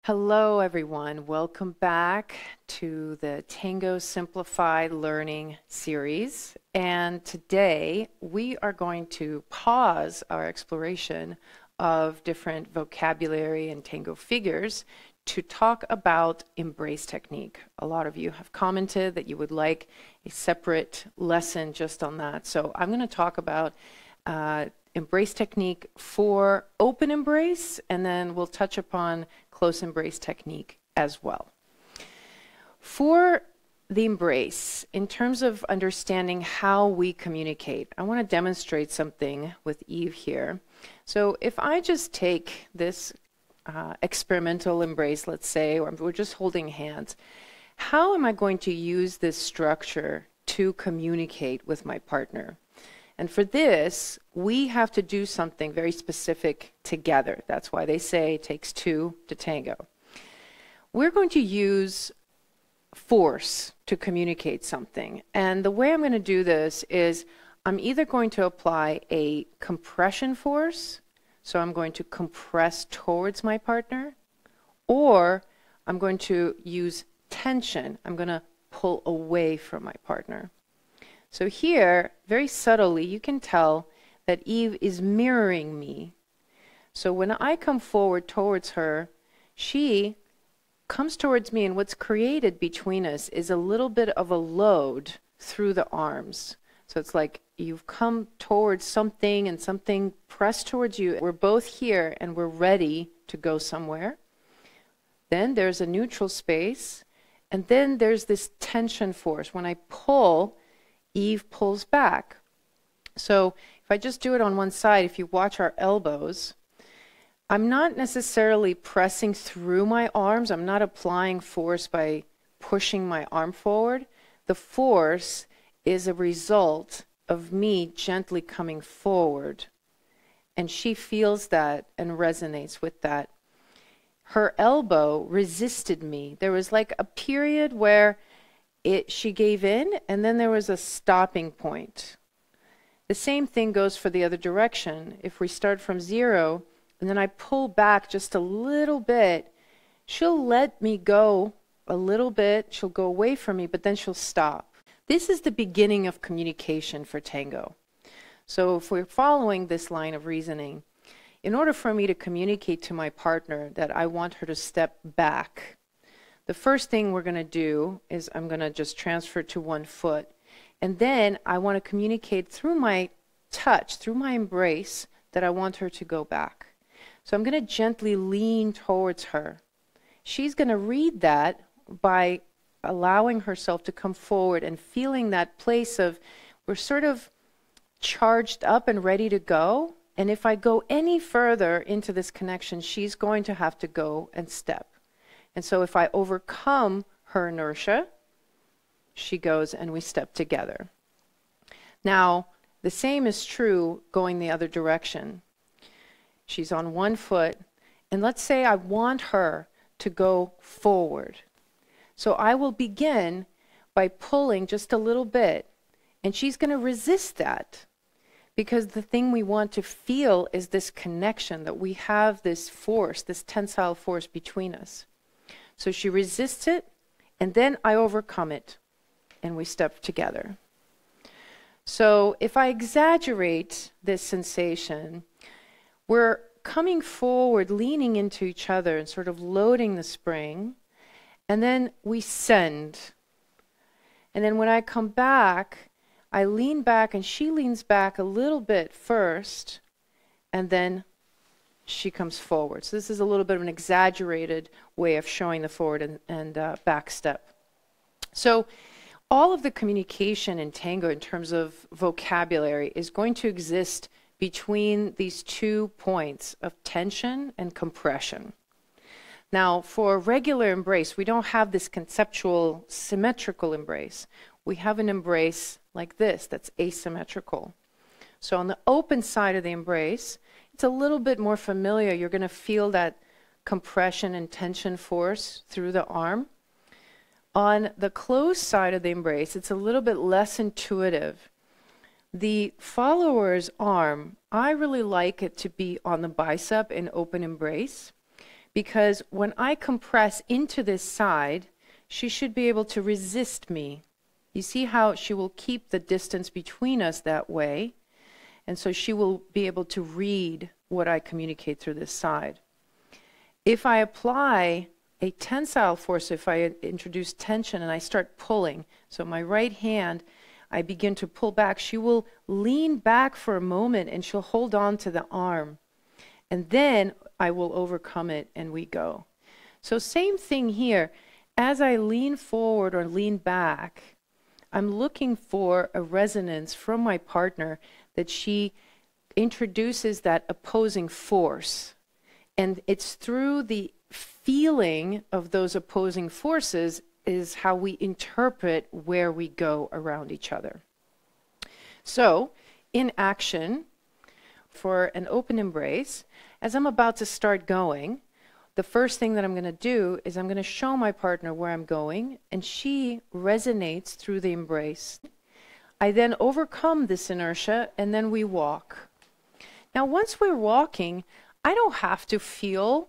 Hello, everyone. Welcome back to the Tango Simplified Learning series. And today we are going to pause our exploration of different vocabulary and tango figures to talk about embrace technique. A lot of you have commented that you would like a separate lesson just on that. So I'm going to talk about embrace technique for open embrace, and then we'll touch upon close embrace technique as well. For the embrace, in terms of understanding how we communicate, I want to demonstrate something with Eve here. So if I just take this experimental embrace, let's say, or we're just holding hands, how am I going to use this structure to communicate with my partner? And for this, we have to do something very specific together. That's why they say it takes two to tango. We're going to use force to communicate something. And the way I'm going to do this is I'm either going to apply a compression force, so I'm going to compress towards my partner, or I'm going to use tension. I'm going to pull away from my partner. So here, very subtly, you can tell that Eve is mirroring me. So when I come forward towards her, she comes towards me, and what's created between us is a little bit of a load through the arms. So it's like you've come towards something and something pressed towards you. We're both here and we're ready to go somewhere. Then there's a neutral space, and then there's this tension force. When I pull, Eve pulls back. So if I just do it on one side, if you watch our elbows, I'm not necessarily pressing through my arms. I'm not applying force by pushing my arm forward. The force is a result of me gently coming forward. And she feels that and resonates with that. Her elbow resisted me. There was like a period where she gave in, and then there was a stopping point. The same thing goes for the other direction. If we start from 0, and then I pull back just a little bit, she'll let me go a little bit, she'll go away from me, but then she'll stop. This is the beginning of communication for tango. So if we're following this line of reasoning, in order for me to communicate to my partner that I want her to step back, the first thing we're going to do is I'm going to just transfer to one foot. And then I want to communicate through my touch, through my embrace, that I want her to go back. So I'm going to gently lean towards her. She's going to read that by allowing herself to come forward and feeling that place of we're sort of charged up and ready to go. And if I go any further into this connection, she's going to have to go and step. And so if I overcome her inertia, she goes and we step together. Now, the same is true going the other direction. She's on one foot, and let's say I want her to go forward. So I will begin by pulling just a little bit, and she's going to resist that, because the thing we want to feel is this connection, that we have this force, this tensile force between us. So she resists it, and then I overcome it, and we step together. So if I exaggerate this sensation, we're coming forward, leaning into each other and sort of loading the spring, and then we send. And then when I come back, I lean back, and she leans back a little bit first, and then she comes forward. So this is a little bit of an exaggerated way of showing the forward and back step. So all of the communication in tango in terms of vocabulary is going to exist between these 2 points of tension and compression. Now, for regular embrace, we don't have this conceptual symmetrical embrace. We have an embrace like this that's asymmetrical. So on the open side of the embrace, it's a little bit more familiar. You're going to feel that compression and tension force through the arm. On the closed side of the embrace, it's a little bit less intuitive. The follower's arm, I really like it to be on the bicep in open embrace, because when I compress into this side, she should be able to resist me. You see how she will keep the distance between us that way, and so she will be able to read what I communicate through this side. If I apply a tensile force, if I introduce tension and I start pulling, so my right hand, I begin to pull back, she will lean back for a moment and she'll hold on to the arm. And then I will overcome it and we go. So same thing here. As I lean forward or lean back, I'm looking for a resonance from my partner that she introduces that opposing force. And it's through the feeling of those opposing forces is how we interpret where we go around each other. So, in action, for an open embrace, as I'm about to start going, the first thing that I'm going to do is I'm going to show my partner where I'm going, and she resonates through the embrace. I then overcome this inertia, and then we walk. Now, once we're walking, I don't have to feel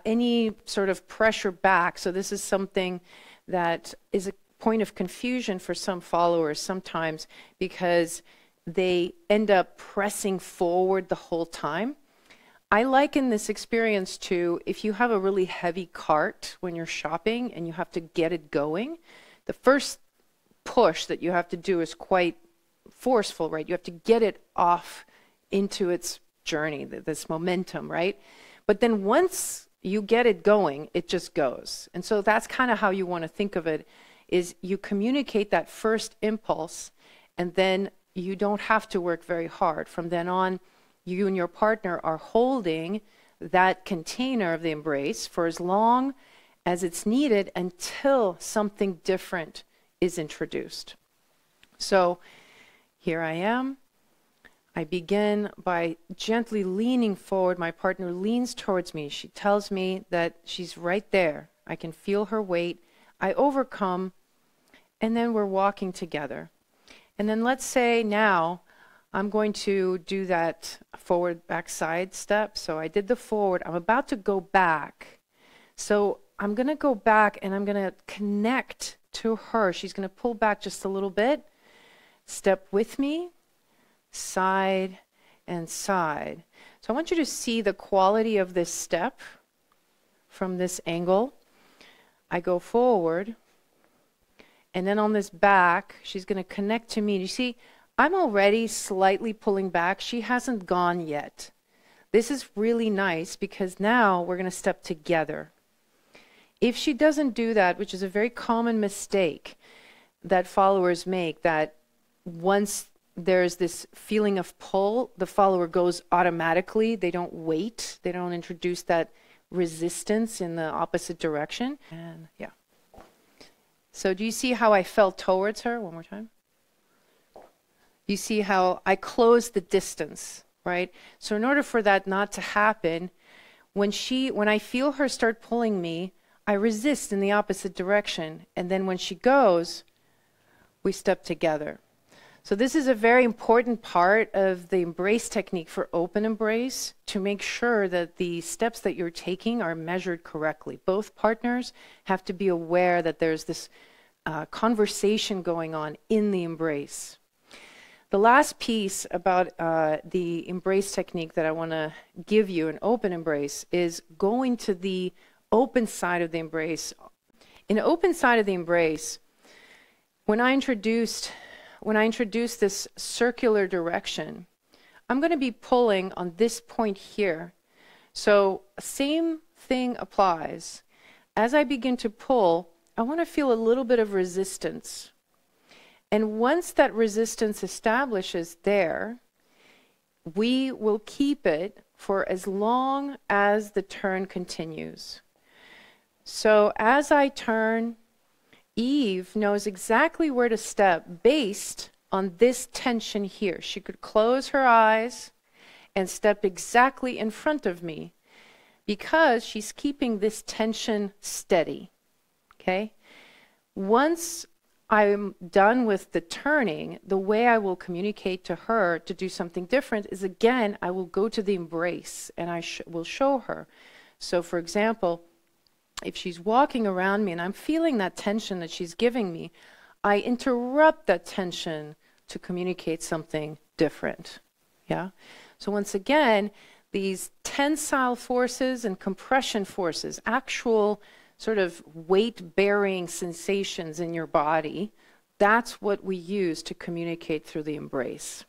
any sort of pressure back. So this is something that is a point of confusion for some followers sometimes, because they end up pressing forward the whole time. I liken this experience to if you have a really heavy cart when you're shopping and you have to get it going, the first push that you have to do is quite forceful, right? You have to get it off into its journey, this momentum, right? But then once you get it going, it just goes. And so that's kind of how you want to think of it, is you communicate that first impulse, and then you don't have to work very hard. From then on, you and your partner are holding that container of the embrace for as long as it's needed until something different is introduced. So here I am. I begin by gently leaning forward. My partner leans towards me. She tells me that she's right there. I can feel her weight. I overcome, and then we're walking together. And then let's say now I'm going to do that forward back side step. So I did the forward. I'm about to go back. So I'm going to go back and I'm going to connect to her. She's going to pull back just a little bit. Step with me. Side and side. So I want you to see the quality of this step from this angle. I go forward, and then on this back, she's going to connect to me. You see, I'm already slightly pulling back. She hasn't gone yet. This is really nice because now we're going to step together. If she doesn't do that, which is a very common mistake that followers make, that once there's this feeling of pull, the follower goes automatically. They don't wait. They don't introduce that resistance in the opposite direction. And yeah. So do you see how I fell towards her? One more time. You see how I closed the distance, right? So in order for that not to happen, when I feel her start pulling me, I resist in the opposite direction. And then when she goes, we step together. So this is a very important part of the embrace technique for open embrace, to make sure that the steps that you're taking are measured correctly. Both partners have to be aware that there's this conversation going on in the embrace. The last piece about the embrace technique that I want to give you, an open embrace, is going to the open side of the embrace. In the open side of the embrace, when I introduce this circular direction, I'm going to be pulling on this point here. So same thing applies. As I begin to pull, I want to feel a little bit of resistance. And once that resistance establishes there, we will keep it for as long as the turn continues. So as I turn, Eve knows exactly where to step based on this tension here. She could close her eyes and step exactly in front of me because she's keeping this tension steady. Okay? Once I'm done with the turning, the way I will communicate to her to do something different is, again, I will go to the embrace and I will show her. So for example, if she's walking around me and I'm feeling that tension that she's giving me, I interrupt that tension to communicate something different. Yeah? So once again, these tensile forces and compression forces, actual sort of weight-bearing sensations in your body, that's what we use to communicate through the embrace.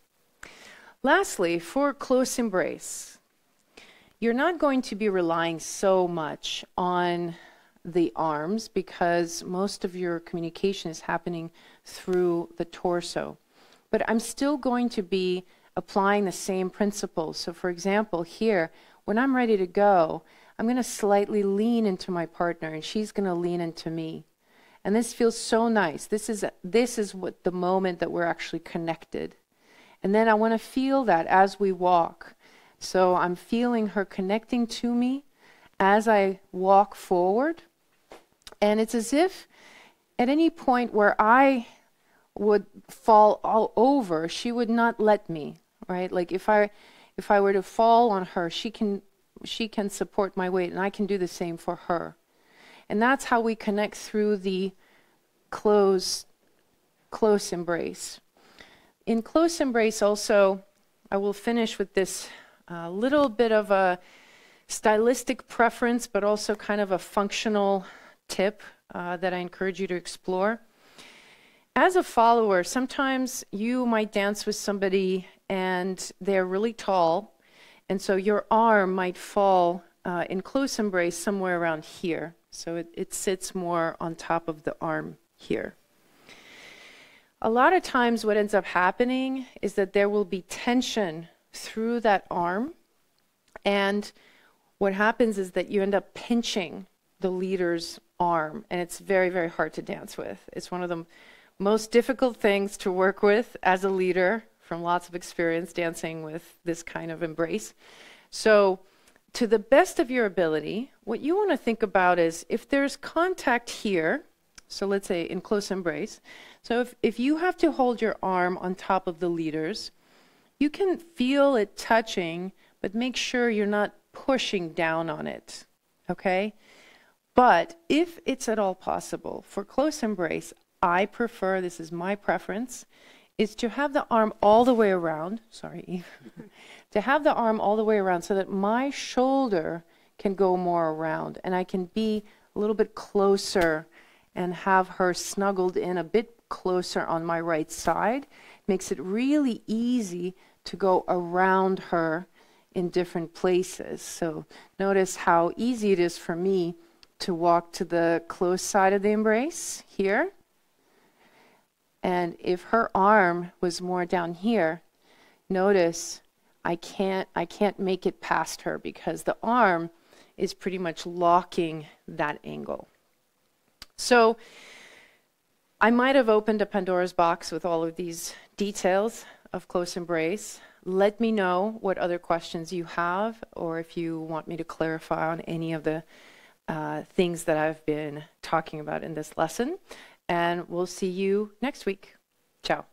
Lastly, for close embrace, you're not going to be relying so much on the arms because most of your communication is happening through the torso. But I'm still going to be applying the same principles. So for example, here, when I'm ready to go, I'm going to slightly lean into my partner and she's going to lean into me. And this feels so nice. This is what the moment that we're actually connected. And then I want to feel that as we walk. So I'm feeling her connecting to me as I walk forward. And it's as if at any point where I would fall all over, she would not let me, right? Like if I were to fall on her, she can support my weight, and I can do the same for her. And that's how we connect through the close embrace. In close embrace also, I will finish with this little bit of a stylistic preference, but also kind of a functional tip that I encourage you to explore. As a follower, sometimes you might dance with somebody and they're really tall, and so your arm might fall in close embrace somewhere around here. So it sits more on top of the arm here. A lot of times what ends up happening is that there will be tension through that arm, and what happens is that you end up pinching the leader's arm, and it's very, very hard to dance with. It's one of the most difficult things to work with as a leader, from lots of experience dancing with this kind of embrace. So to the best of your ability, what you want to think about is if there's contact here, so let's say in close embrace, so if you have to hold your arm on top of the leaders, you can feel it touching, but make sure you're not pushing down on it, okay? But if it's at all possible, for close embrace, I prefer, this is my preference, is to have the arm all the way around, sorry, Eve, to have the arm all the way around so that my shoulder can go more around and I can be a little bit closer and have her snuggled in a bit closer on my right side. Makes it really easy to go around her in different places. So notice how easy it is for me to walk to the close side of the embrace here. And if her arm was more down here, notice I can't make it past her because the arm is pretty much locking that angle. So I might have opened a Pandora's box with all of these details of close embrace. Let me know what other questions you have, or if you want me to clarify on any of the things that I've been talking about in this lesson. And we'll see you next week. Ciao.